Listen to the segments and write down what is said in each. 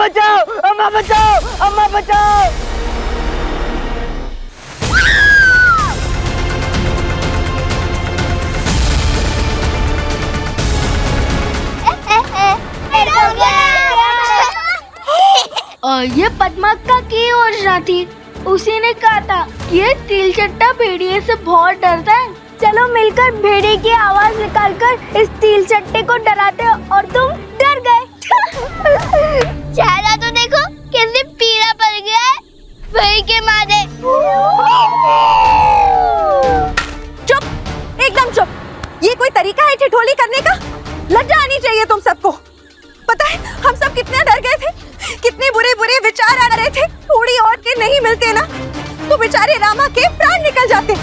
बचाओ, अम्मा बचाओ, अम्मा बचाओ। ये पद्माका की योजना थी। उसी ने कहा था कि ये तिलचट्टा भेड़िए से बहुत डरता है। चलो मिलकर भेड़िए की आवाज निकालकर इस तिलचट्टे को डराते हो और तुम डर गए। चेहरा तो देखो कैसे पीला पड़ गया है भय के मारे। चुप, एकदम चुप। ये कोई तरीका है ठिठोली करने का? लज्जा आनी चाहिए तुम सबको। पता है हम सब कितने डर गए थे, कितने बुरे बुरे विचार आ रहे थे। थोड़ी और के नहीं मिलते ना तो बेचारे रामा के प्राण निकल जाते।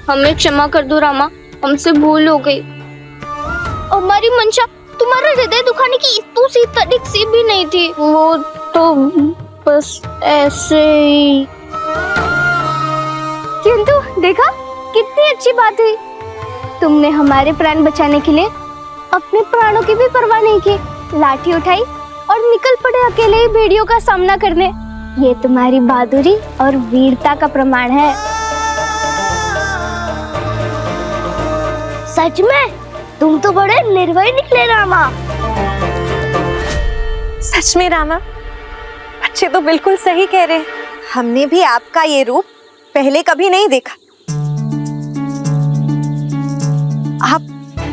हमें क्षमा कर दो रामा, हमसे भूल हो गई। हमारी मंशा तुम्हारा हृदय दुखाने की इतू सी तरीक सी भी नहीं थी। वो तो बस ऐसे ही। किंतु देखा कितनी अच्छी बात हुई। तुमने हमारे प्राण बचाने के लिए अपने प्राणों की भी परवाह नहीं की। लाठी उठाई और निकल पड़े अकेले ही भेड़ियों का सामना करने। ये तुम्हारी बहादुरी और वीरता का प्रमाण है। सच में तुम तो बड़े निर्भय निकले रामा। सच में रामा, बच्चे तो बिल्कुल सही कह रहे हैं। हमने भी आपका ये रूप पहले कभी नहीं देखा। आप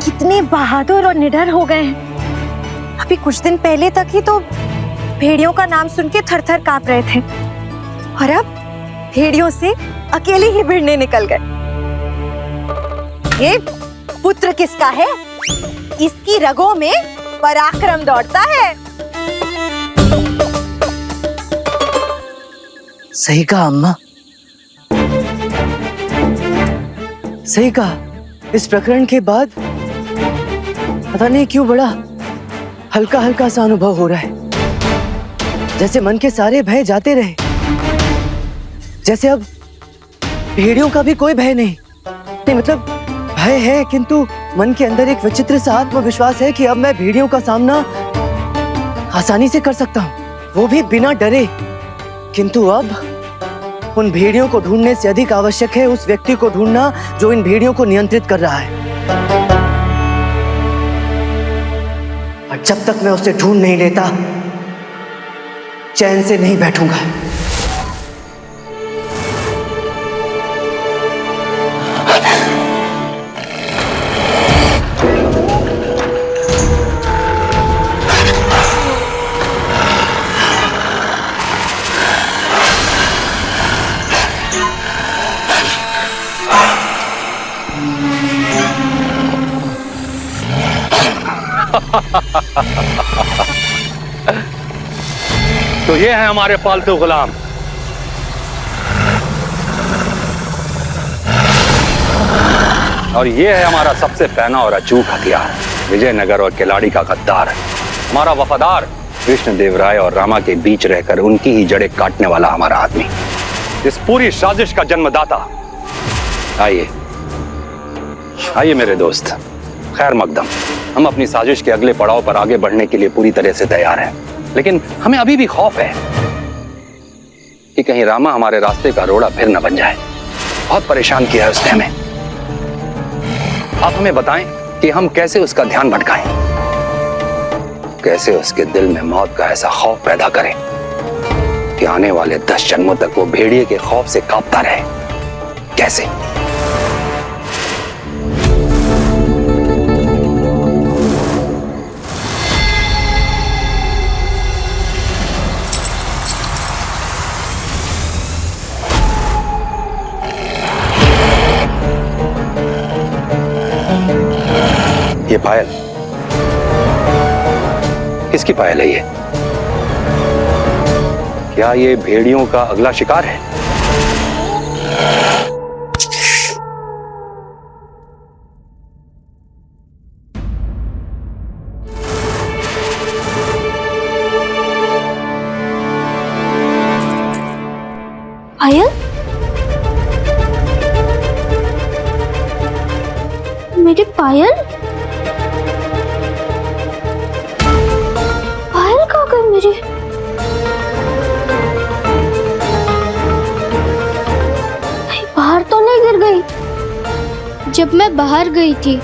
कितने बहादुर और निडर हो गए हैं। अभी कुछ दिन पहले तक ही तो भेड़ियों का नाम सुन के थर थर कांप रहे थे और अब भेड़ियों से अकेले ही भिड़ने निकल गए। ये पुत्र किसका है? इसकी रगों में पराक्रम दौड़ता है। सही कहा अम्मा, सही कहा। इस प्रकरण के बाद पता नहीं क्यों बड़ा हल्का हल्का सा अनुभव हो रहा है। जैसे मन के सारे भय जाते रहे, जैसे अब भेड़ियों का भी कोई भय नहीं मतलब भय है, किंतु मन के अंदर एक विचित्र सा आत्मविश्वास है कि अब मैं भेड़ियों का सामना आसानी से कर सकता हूँ, वो भी बिना डरे। किंतु अब उन भेड़ियों को ढूंढने से अधिक आवश्यक है उस व्यक्ति को ढूंढना जो इन भेड़ियों को नियंत्रित कर रहा है। और जब तक मैं उसे ढूंढ नहीं लेता चैन से नहीं बैठूंगा। तो ये है हमारे पालतू गुलाम। और ये है हमारा सबसे पहना और अचूक हथियार, विजयनगर और किलाड़ी का गद्दार, हमारा वफादार कृष्णदेव राय और रामा के बीच रहकर उनकी ही जड़ें काटने वाला हमारा आदमी, इस पूरी साजिश का जन्मदाता। आइए आइए मेरे दोस्त, खैर मकदम। हम अपनी साजिश के अगले पड़ाव पर आगे बढ़ने के लिए पूरी तरह से तैयार हैं, लेकिन हमें अभी भी खौफ है कि कहीं रामा हमारे रास्ते का रोड़ा फिर न बन जाए। बहुत परेशान किया है उसने हमें। आप हमें बताएं कि हम कैसे उसका ध्यान भटकाएं, कैसे उसके दिल में मौत का ऐसा खौफ पैदा करें कि आने वाले 10 जन्मों तक वो भेड़िए के खौफ से कांपता रहे। कैसे? ये पायल किसकी पायल है? ये क्या ये भेड़ियों का अगला शिकार है? पायल? जब मैं बाहर गई थी।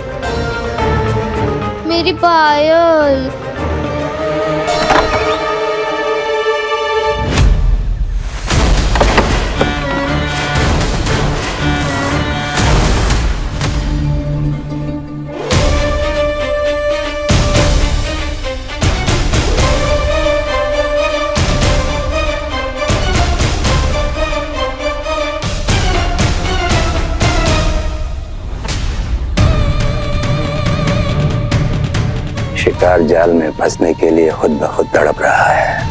मेरी पायल। शिकार जाल में फंसने के लिए खुद ब खुद तड़प रहा है।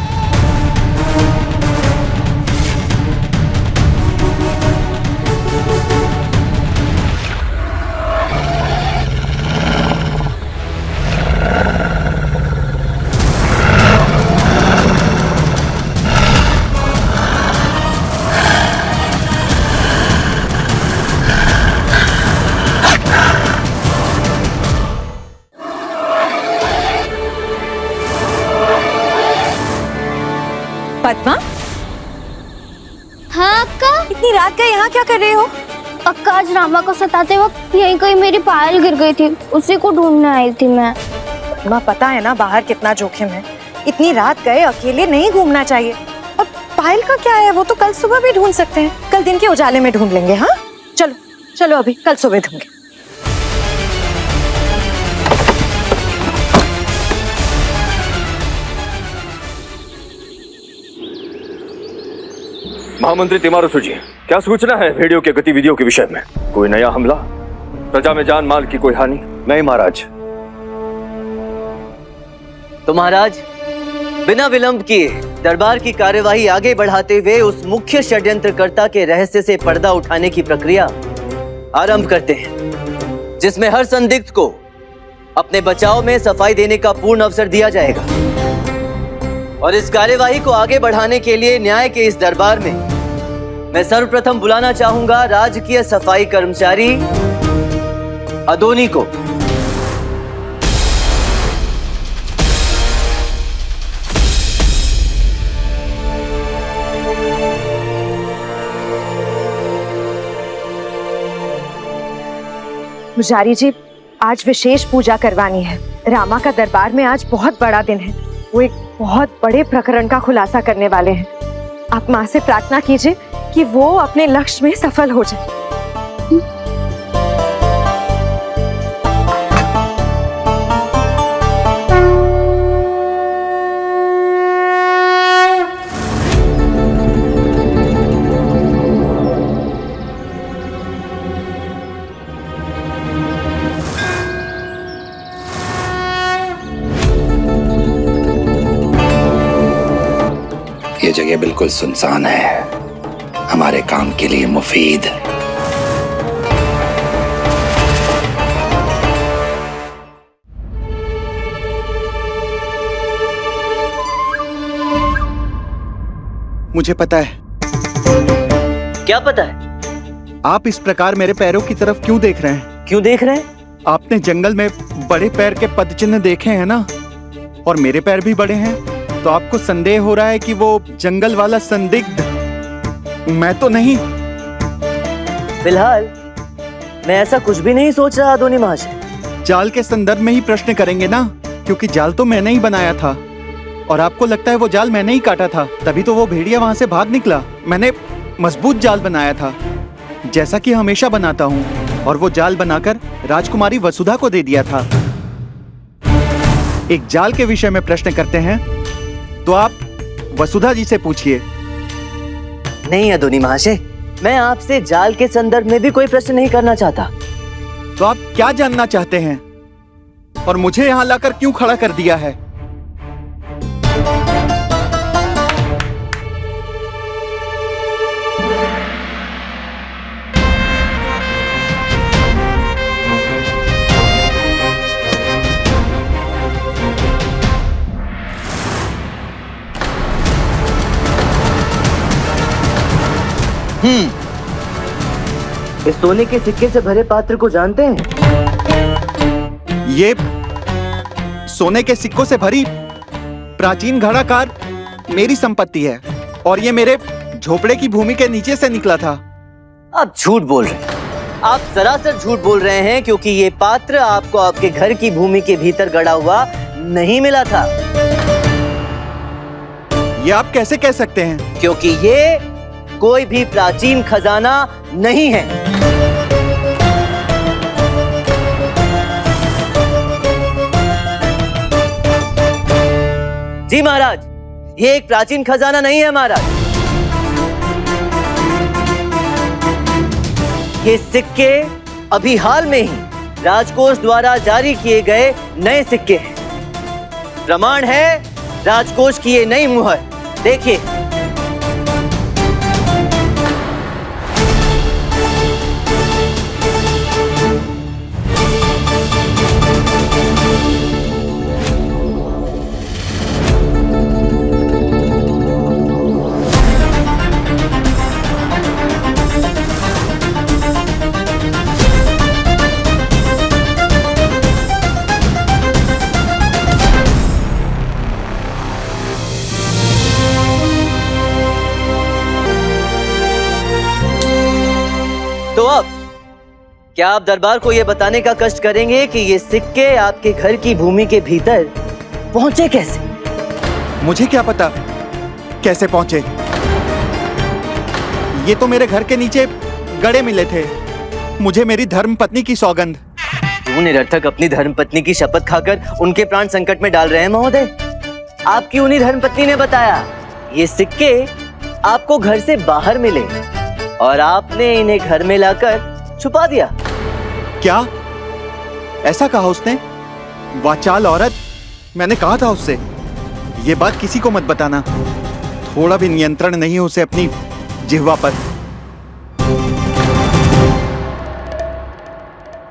पद्मा, हाँ अक्का। इतनी रात का यहाँ क्या कर रहे हो? अक्का, आज रामा को सताते वक्त यहीं कहीं मेरी पायल गिर गई थी, उसी को ढूंढने आई थी मैं। पद्मा, पता है ना बाहर कितना जोखिम है। इतनी रात गए अकेले नहीं घूमना चाहिए। और पायल का क्या है, वो तो कल सुबह भी ढूंढ सकते हैं। कल दिन के उजाले में ढूंढ लेंगे। हाँ चलो चलो, अभी कल सुबह ढूंढेंगे। महामंत्री तिमारुसु जी, क्या सूचना है वीडियो के गतिविधियों के विषय में? कोई नया हमला, प्रजा में जान माल की कोई हानि? नहीं महाराज। तो महाराज, बिना विलंब किए दरबार की कार्यवाही आगे बढ़ाते हुए उस मुख्य षड्यंत्रकर्ता के रहस्य से पर्दा उठाने की प्रक्रिया आरंभ करते हैं, जिसमें हर संदिग्ध को अपने बचाव में सफाई देने का पूर्ण अवसर दिया जाएगा। और इस कार्यवाही को आगे बढ़ाने के लिए न्याय के इस दरबार में मैं सर्वप्रथम बुलाना चाहूंगा राजकीय सफाई कर्मचारी अदोनी को। पुजारी जी, आज विशेष पूजा करवानी है। रामा का दरबार में आज बहुत बड़ा दिन है। वो एक बहुत बड़े प्रकरण का खुलासा करने वाले हैं। आप माँ से प्रार्थना कीजिए कि वो अपने लक्ष्य में सफल हो जाए। ये जगह बिल्कुल सुनसान है, हमारे काम के लिए मुफीद। मुझे पता है। क्या पता है? आप इस प्रकार मेरे पैरों की तरफ क्यों देख रहे हैं? क्यों देख रहे हैं? आपने जंगल में बड़े पैर के पदचिन्ह देखे हैं ना, और मेरे पैर भी बड़े हैं, तो आपको संदेह हो रहा है कि वो जंगल वाला संदिग्ध मैं तो नहीं। फिलहाल मैं ऐसा कुछ भी नहीं सोच रहा अदोनी महाशय। जाल के संदर्भ में ही प्रश्न करेंगे ना, क्योंकि जाल तो मैंने ही बनाया था और आपको लगता है वो जाल मैंने ही काटा था, तभी तो वो भेड़िया वहां से भाग निकला। मैंने मजबूत जाल बनाया था, जैसा कि हमेशा बनाता हूँ, और वो जाल बनाकर राजकुमारी वसुधा को दे दिया था। एक जाल के विषय में प्रश्न करते हैं तो आप वसुधा जी से पूछिए। नहीं अदोनी महाशय, मैं आपसे जाल के संदर्भ में भी कोई प्रश्न नहीं करना चाहता। तो आप क्या जानना चाहते हैं और मुझे यहाँ लाकर क्यों खड़ा कर दिया है? इस सोने के सिक्के से भरे पात्र को जानते हैं? ये सोने के सिक्कों से भरी प्राचीन घड़ाकार मेरी संपत्ति है, और ये मेरे झोपड़े की भूमि के नीचे से निकला था। आप झूठ बोल रहे हैं। आप सरासर झूठ बोल रहे हैं क्योंकि ये पात्र आपको आपके घर की भूमि के भीतर गड़ा हुआ नहीं मिला था। ये आप कैसे कह सकते हैं? क्योंकि ये कोई भी प्राचीन खजाना नहीं है। जी महाराज, ये एक प्राचीन खजाना नहीं है महाराज। ये सिक्के अभी हाल में ही राजकोष द्वारा जारी किए गए नए सिक्के हैं। प्रमाण है राजकोष की ये नई मुहर, देखिए। तो अब क्या आप दरबार को यह बताने का कष्ट करेंगे कि ये सिक्के आपके घर की भूमि के भीतर पहुंचे कैसे? मुझे क्या पता कैसे पहुंचे। ये तो मेरे घर के नीचे गड़े मिले थे। मुझे मेरी धर्म पत्नी की सौगंध। क्यों निरर्थक अपनी धर्मपत्नी की शपथ खाकर उनके प्राण संकट में डाल रहे हैं महोदय? आपकी उन्हीं धर्मपत्नी ने बताया ये सिक्के आपको घर से बाहर मिले और आपने इन्हें घर में लाकर छुपा दिया। क्या ऐसा कहा उसने? वाचाल औरत, मैंने कहा था उससे ये बात किसी को मत बताना। थोड़ा भी नियंत्रण नहीं है उसे अपनी जिह्वा पर।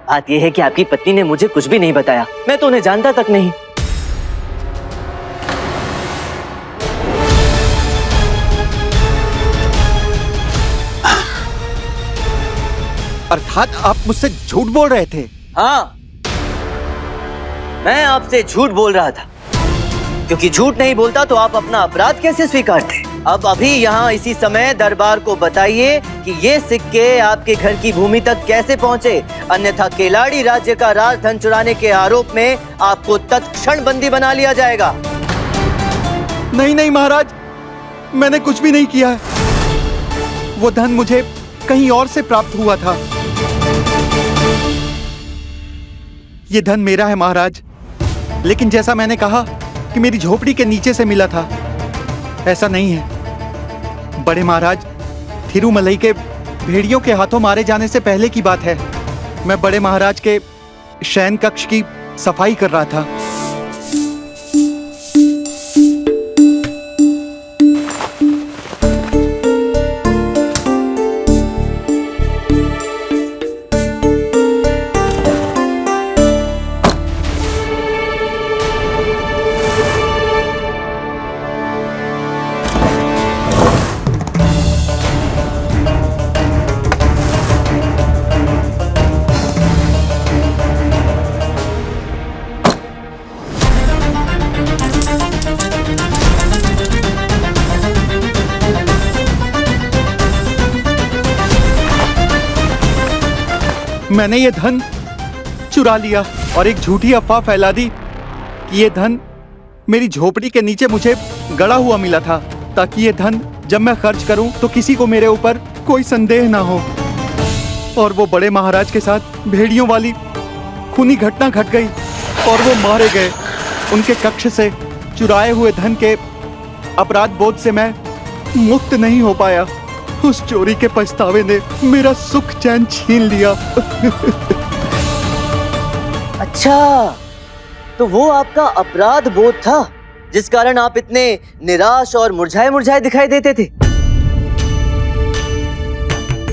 बात यह है कि आपकी पत्नी ने मुझे कुछ भी नहीं बताया। मैं तो उन्हें जानता तक नहीं। अर्थात आप मुझसे झूठ बोल रहे थे? हाँ, मैं आपसे झूठ बोल रहा था, क्योंकि झूठ नहीं बोलता तो आप अपना अपराध कैसे स्वीकारते? अब अभी यहाँ इसी समय दरबार को बताइए कि ये सिक्के आपके घर की भूमि तक कैसे पहुँचे, अन्यथा केलाड़ी राज्य का राजधन चुराने के आरोप में आपको तत्क्षण बंदी बना लिया जाएगा। नहीं नहीं महाराज, मैंने कुछ भी नहीं किया है। वो धन मुझे कहीं और से प्राप्त हुआ था। ये धन मेरा है महाराज, लेकिन जैसा मैंने कहा कि मेरी झोपड़ी के नीचे से मिला था, ऐसा नहीं है। बड़े महाराज, थिरुमलई के भेड़ियों के हाथों मारे जाने से पहले की बात है। मैं बड़े महाराज के शयन कक्ष की सफाई कर रहा था। मैंने ये धन चुरा लिया और एक झूठी अफवाह फैला दी कि ये धन मेरी झोपड़ी के नीचे मुझे गड़ा हुआ मिला था, ताकि ये धन जब मैं खर्च करूं तो किसी को मेरे ऊपर कोई संदेह ना हो। और वो बड़े महाराज के साथ भेड़ियों वाली खूनी घटना घट गई और वो मारे गए। उनके कक्ष से चुराए हुए धन के अपराध बोध से मैं मुक्त नहीं हो पाया। उस चोरी के पछतावे ने मेरा सुख चैन छीन लिया। अच्छा, तो वो आपका अपराध बोध था जिस कारण आप इतने निराश और मुरझाए मुरझाए दिखाई देते थे।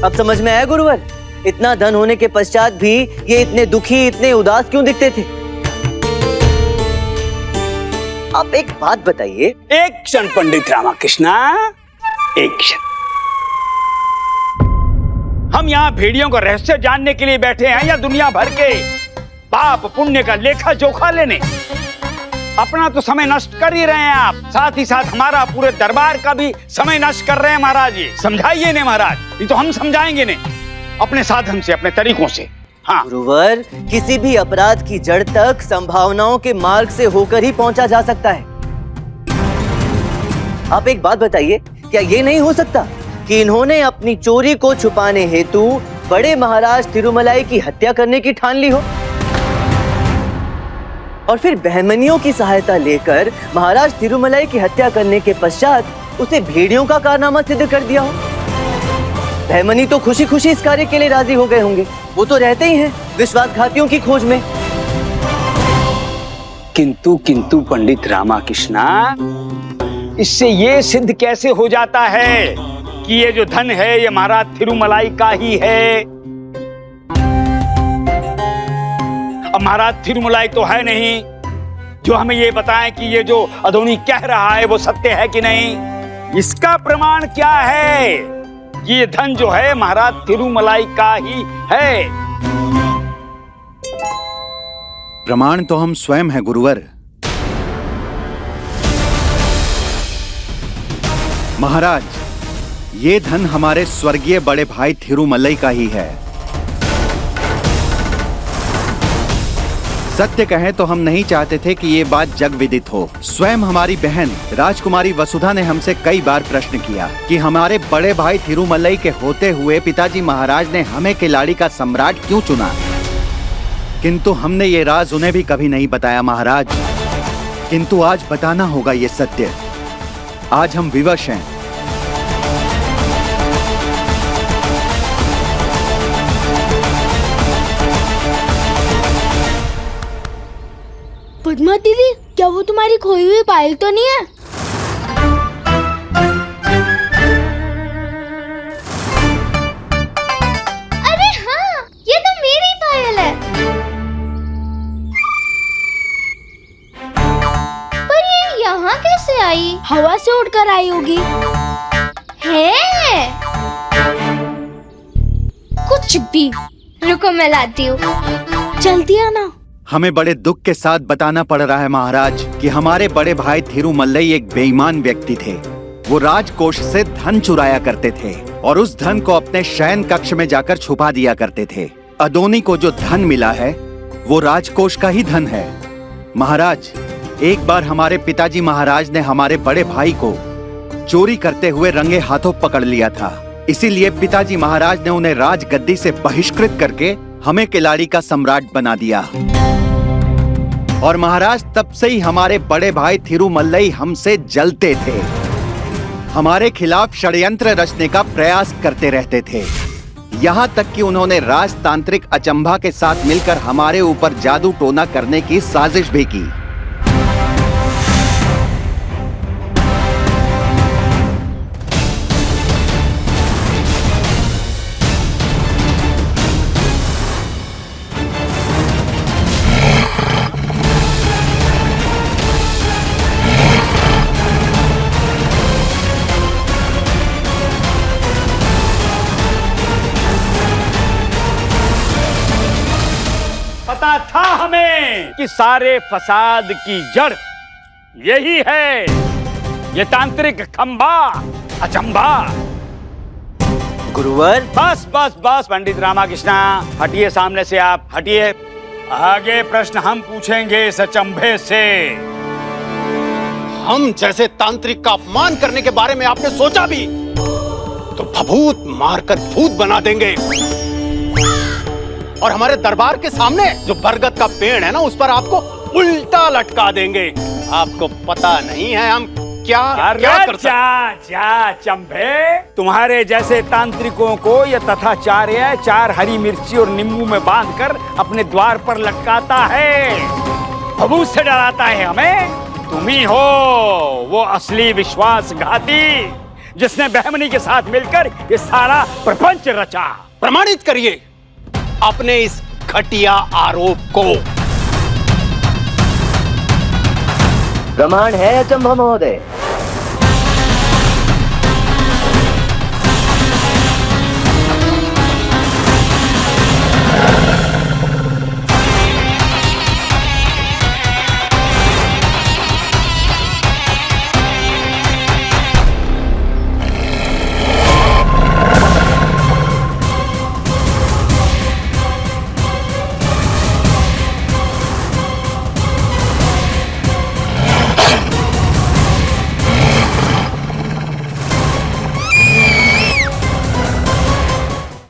अब समझ में आया गुरुवर, इतना धन होने के पश्चात भी ये इतने दुखी, इतने उदास क्यों दिखते थे? आप एक बात बताइए। एक क्षण पंडित रामाकृष्णा, एक क्षण। हम यहाँ भेड़ियों का रहस्य जानने के लिए बैठे हैं या दुनिया भर के पाप पुण्य का लेखा जोखा लेने? अपना तो समय नष्ट कर ही रहे हैं आप, साथ ही साथ हमारा पूरे दरबार का भी समय नष्ट कर रहे हैं महाराज। ये समझाइए ने महाराज, ये तो हम समझाएंगे ने। अपने साधन से, अपने तरीकों से। हाँ, गुरुवर, किसी भी अपराध की जड़ तक संभावनाओं के मार्ग से होकर ही पहुंचा जा सकता है। आप एक बात बताइए, क्या ये नहीं हो सकता कि इन्होंने अपनी चोरी को छुपाने हेतु बड़े महाराज तिरुमलाई की हत्या करने की ठान ली हो और फिर बहमनियों की सहायता लेकर महाराज तिरुमलाई की हत्या करने के पश्चात उसे भेड़ियों का कारनामा सिद्ध कर दिया हो? बहमनी तो खुशी खुशी इस कार्य के लिए राजी हो गए होंगे। वो तो रहते ही हैं विश्वासघातियों की खोज में। किंतु पंडित रामाकृष्णा, इससे ये सिद्ध कैसे हो जाता है कि ये जो धन है ये महाराज तिरुमलाई का ही है? अब महाराज तिरुमलाई तो है नहीं जो हमें ये बताएं कि ये जो अदोनी कह रहा है वो सत्य है कि नहीं। इसका प्रमाण क्या है कि ये धन जो है महाराज तिरुमलाई का ही है? प्रमाण तो हम स्वयं हैं गुरुवर। महाराज, ये धन हमारे स्वर्गीय बड़े भाई थिरुमलई का ही है। सत्य कहें तो हम नहीं चाहते थे कि ये बात जग विदित हो। स्वयं हमारी बहन राजकुमारी वसुधा ने हमसे कई बार प्रश्न किया कि हमारे बड़े भाई थिरुमलई के होते हुए पिताजी महाराज ने हमें किलाड़ी का सम्राट क्यों चुना, किंतु हमने ये राज उन्हें भी कभी नहीं बताया महाराज। किंतु आज बताना होगा ये सत्य। आज हम विवश हैं। पद्मा दीदी, क्या वो तुम्हारी खोई हुई पायल तो नहीं है? अरे हाँ, ये तो मेरी पायल है। पर ये यहाँ कैसे आई? हवा से उड़कर आई होगी। है कुछ भी। रुको मैं लाती हूँ। जल्दी आना। हमें बड़े दुख के साथ बताना पड़ रहा है महाराज कि हमारे बड़े भाई थिरुमलई एक बेईमान व्यक्ति थे। वो राजकोष से धन चुराया करते थे और उस धन को अपने शयन कक्ष में जाकर छुपा दिया करते थे। अदोनी को जो धन मिला है वो राजकोष का ही धन है। महाराज, एक बार हमारे पिताजी महाराज ने हमारे बड़े भाई को चोरी करते हुए रंगे हाथों पकड़ लिया था। इसीलिए पिताजी महाराज ने उन्हें राजगद्दी से बहिष्कृत करके हमें किलाड़ी का सम्राट बना दिया। और महाराज, तब से ही हमारे बड़े भाई थिरुमलई हमसे जलते थे, हमारे खिलाफ षड्यंत्र रचने का प्रयास करते रहते थे। यहाँ तक कि उन्होंने राजतांत्रिक अचंभा के साथ मिलकर हमारे ऊपर जादू टोना करने की साजिश भी की। पता था हमें कि सारे फसाद की जड़ यही है, ये तांत्रिक खंबा अचंबा। गुरुवर, बस बस बस पंडित रामाकृष्णा, हटिए सामने से, आप हटिए। आगे प्रश्न हम पूछेंगे इस अचंभे से। हम जैसे तांत्रिक का अपमान करने के बारे में आपने सोचा भी तो भभूत मारकर भूत बना देंगे और हमारे दरबार के सामने जो बरगद का पेड़ है ना, उस पर आपको उल्टा लटका देंगे। आपको पता नहीं है हम क्या कर सकते। चंभे, तुम्हारे जैसे तांत्रिकों को यह तथाचार्य 4 हरी मिर्ची और नींबू में बांधकर अपने द्वार पर लटकाता है, भभूत से डराता है हमें। तुम ही हो वो असली विश्वासघाती जिसने बहमनी के साथ मिलकर ये सारा प्रपंच रचा। प्रमाणित करिए अपने इस घटिया आरोप को। प्रमाण है अचंभा महोदय।